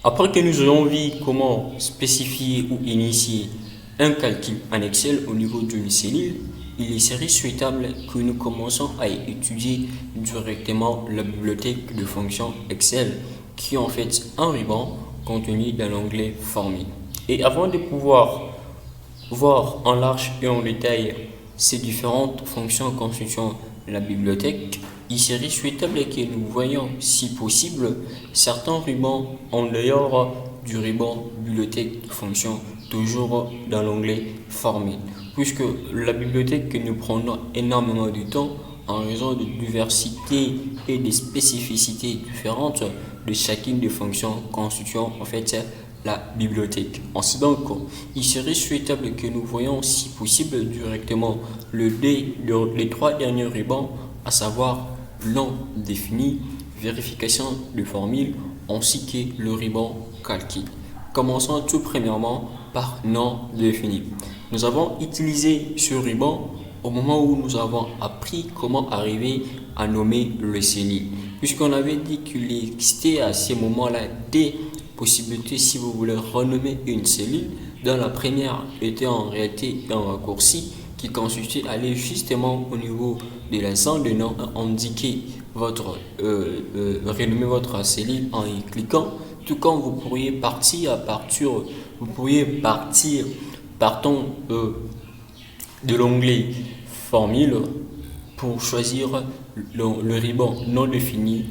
Après que nous ayons vu comment spécifier ou initier un calcul en Excel au niveau d'une cellule, il serait souhaitable que nous commençons à étudier directement la bibliothèque de fonctions Excel qui est en fait un ruban contenu dans l'onglet Formule. Et avant de pouvoir voir en large et en détail ces différentes fonctions constituant la bibliothèque, il serait souhaitable que nous voyions, si possible, certains rubans en dehors du ruban bibliothèque de fonctions, toujours dans l'onglet Formule, puisque la bibliothèque que nous prenons énormément de temps en raison de diversité et des spécificités différentes de chacune des fonctions constituant en fait la bibliothèque. Ainsi donc, il serait souhaitable que nous voyions si possible directement les trois derniers rubans, à savoir non défini, vérification de formule ainsi que le ruban calcul. Commençons tout premièrement par non défini. Nous avons utilisé ce ruban au moment où nous avons appris comment arriver à nommer le cellules. Puisqu'on avait dit qu'il existait à ce moment-là des possibilités si vous voulez renommer une cellule, dont la première était en réalité un raccourci qui consistait à aller justement au niveau de la zone de nom, indiquer votre renommer votre cellule en y cliquant, tout comme vous pourriez partant de l'onglet formule pour choisir le ruban non défini,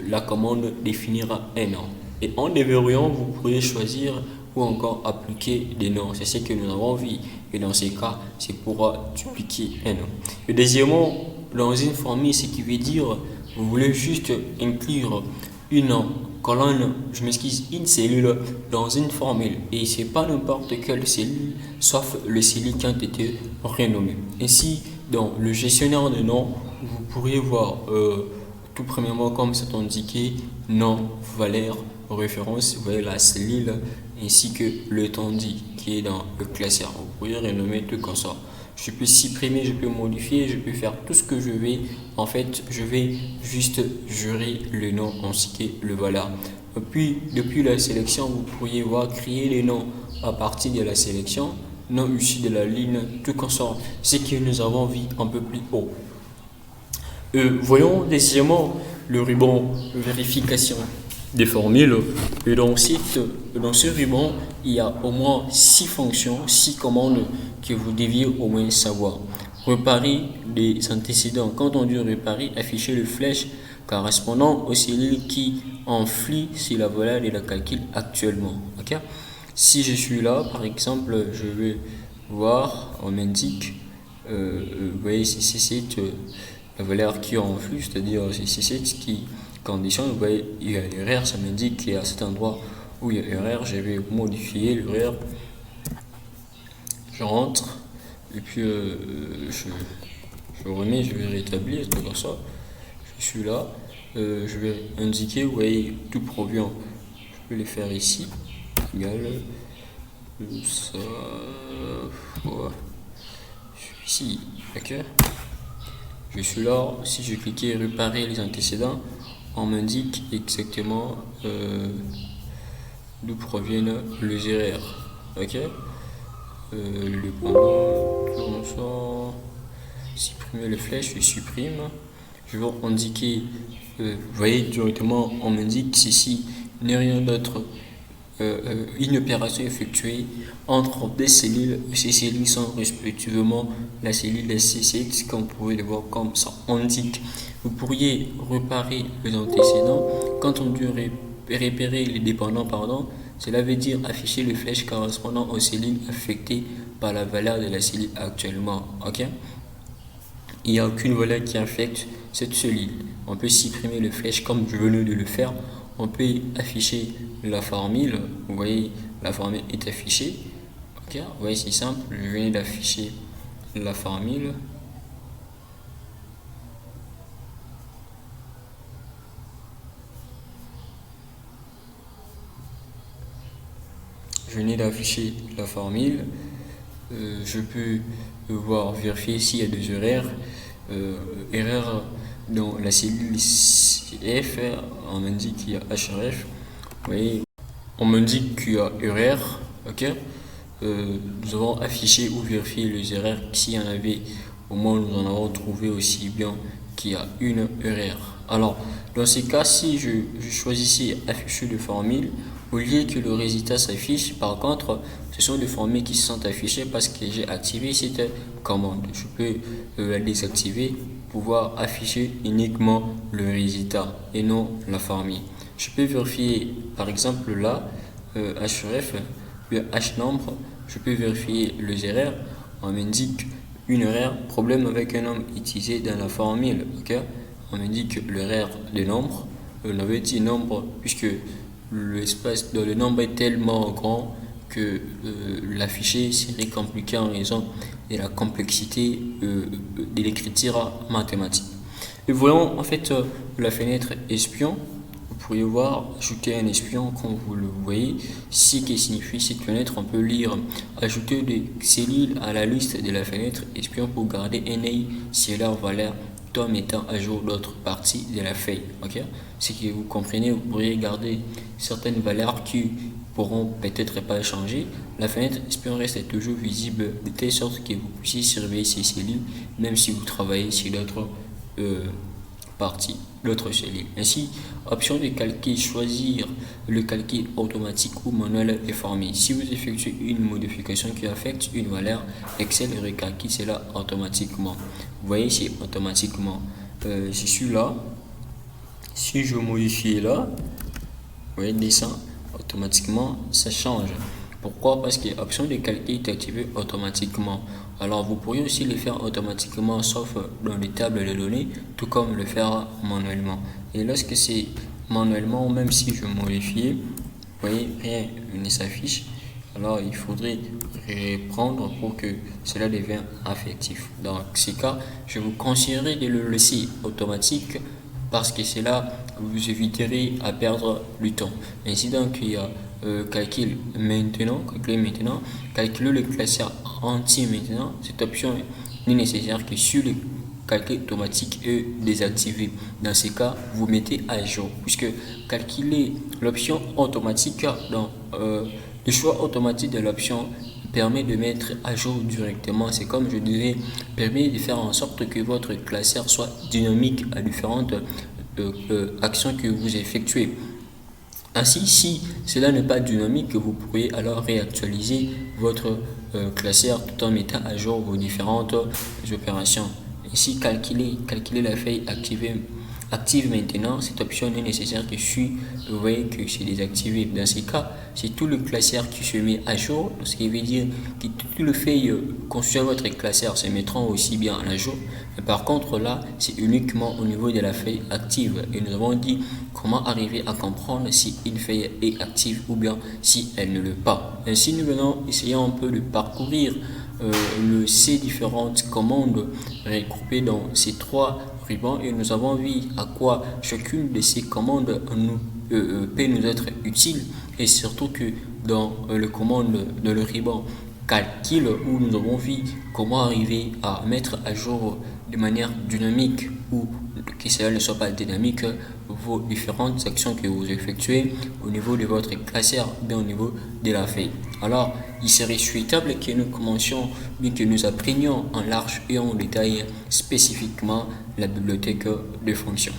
la commande définira un nom. Et en déverrouillant, vous pourriez choisir ou encore appliquer des noms. C'est ce que nous avons vu. Et dans ces cas, c'est pour dupliquer un nom. Et deuxièmement, dans une formule, ce qui veut dire, vous voulez juste inclure une colonne, une cellule dans une formule. Et c'est pas n'importe quelle cellule, sauf le cellule qui a été renommé. Ainsi, dans le gestionnaire de noms, vous pourriez voir tout premièrement, comme c'est indiqué, nom, valeur, référence, vous voyez la cellule ainsi que le tendu qui est dans le classeur. Vous pouvez renommer tout comme ça. Je peux supprimer, je peux modifier, je peux faire tout ce que je vais. En fait, je vais juste gérer le nom ainsi que le valeur. Puis, depuis la sélection, vous pourriez voir créer les noms à partir de la sélection, nom issu de la ligne, tout comme ça. Ce que nous avons vu un peu plus haut. Voyons deuxièmement le ruban vérification des formules. Et dans ce ruban, il y a au moins 6 fonctions, 6 commandes que vous deviez au moins savoir. Réparer les antécédents. Quand on dit réparer, afficher le flèche correspondant aux cellules qui influent sur la valeur de la calcul actuellement. Okay? Si je suis là, par exemple, je vais voir, on m'indique, vous voyez, c'est la valeur qui influe, c'est-à-dire c'est qui condition, vous voyez, il y a l'erreur, ça m'indique qu'à cet endroit où il y a l'erreur, je vais modifier l'erreur. Je rentre, et puis je remets, je vais rétablir, c'est comme ça. Je suis là, je vais indiquer, vous voyez, tout provient. Je peux le faire ici, égal, ça, voilà. Je suis ici, ok. Je suis là, si je cliquais réparer les antécédents, on m'indique exactement d'où proviennent les erreurs. Ok. Le pendant, comme ça, supprimer les flèches, je supprime. Je vais indiquer, vous voyez directement, on m'indique ceci n'est rien d'autre. Une opération effectuée entre des cellules. Ces cellules sont respectivement la cellule C7, comme vous pouvez le voir comme ça indique. Vous pourriez réparer les antécédents. Quand on dit repérer les dépendants, cela veut dire afficher les flèches correspondant aux cellules affectées par la valeur de la cellule actuellement. Ok? Il n'y a aucune valeur qui affecte cette cellule. On peut supprimer les flèches comme je venais de le faire. On peut afficher la formule. Vous voyez, la formule est affichée. Ok, vous voyez, c'est simple. Je viens d'afficher la formule. Je venais d'afficher la formule. Je peux voir, vérifier s'il y a des erreurs. Erreur dans la cellule F, on indique qu'il y a href. Vous voyez, on me dit qu'il y a erreur, ok? Nous avons affiché ou vérifié les erreurs. S'il y en avait, au moins nous en avons trouvé aussi bien qu'il y a une erreur. Alors, dans ces cas, si je choisissais afficher de formule, au lieu que le résultat s'affiche, par contre, ce sont des formules qui sont affichées parce que j'ai activé cette commande. Je peux la désactiver pour pouvoir afficher uniquement le résultat et non la formule. Je peux vérifier, par exemple là, href, le hnombre, je peux vérifier les erreurs. On m'indique une erreur, problème avec un nombre utilisé dans la formule. Ok, on m'indique l'erreur des nombres. On avait dit nombre puisque l'espace dans le nombre est tellement grand que l'afficher serait compliqué en raison de la complexité de l'écriture mathématique. Et voyons en fait la fenêtre espion. Vous pourriez voir ajouter un espion comme vous le voyez. Ce qui signifie cette fenêtre, on peut lire ajouter des cellules à la liste de la fenêtre espion pour garder un œil sur leur valeur tout en mettant à jour d'autres parties de la feuille. Ok, ce que vous comprenez, vous pourriez garder certaines valeurs qui pourront peut-être pas changer. La fenêtre espion reste toujours visible de telle sorte que vous puissiez surveiller ces cellules même si vous travaillez sur d'autres partie, l'autre cellules. Ainsi, option de calcul, choisir le calcul automatique ou manuel est formé. Si vous effectuez une modification qui affecte une valeur, Excel recalcule cela automatiquement. Vous voyez, c'est automatiquement. Je suis là. Si je modifie là, vous voyez, descend automatiquement, ça change. Pourquoi? Parce que l'option de calcul est activée automatiquement. Alors vous pourriez aussi le faire automatiquement sauf dans les tables de données, tout comme le faire manuellement. Et lorsque c'est manuellement, même si je modifie, vous voyez, rien ne s'affiche. Alors il faudrait reprendre pour que cela devienne effectif. Dans ces cas, je vous conseillerais de le laisser automatique parce que cela vous éviterez à perdre du temps. Ainsi donc il y a calculer maintenant, calculer le classeur entier maintenant. Cette option n'est nécessaire que sur le calcul automatique est désactivé. Dans ce cas, vous mettez à jour puisque calculer l'option automatique dans le choix automatique de l'option permet de mettre à jour directement. C'est comme je disais, permet de faire en sorte que votre classeur soit dynamique à différentes actions que vous effectuez. Ainsi, si cela n'est pas dynamique, vous pourriez alors réactualiser votre classeur tout en mettant à jour vos différentes opérations. Ici, calculer la feuille active maintenant. Cette option n'est nécessaire que si vous voyez que c'est désactivé. Dans ces cas, c'est tout le classeur qui se met à jour, ce qui veut dire que toutes les feuilles conçues à votre classeur se mettront aussi bien à jour. Mais par contre, là, c'est uniquement au niveau de la feuille active. Et nous avons dit comment arriver à comprendre si une feuille est active ou bien si elle ne l'est pas. Ainsi, nous venons essayer un peu de parcourir ces différentes commandes regroupées dans ces trois rubans et nous avons vu à quoi chacune de ces commandes peut nous être utile et surtout que dans le commande de le ruban calcul où nous avons vu comment arriver à mettre à jour de manière dynamique ou que cela ne soit pas dynamique vos différentes actions que vous effectuez au niveau de votre classeur bien au niveau de la feuille. Alors il serait souhaitable que nous commencions bien que nous apprenions en large et en détail spécifiquement la bibliothèque de fonctions.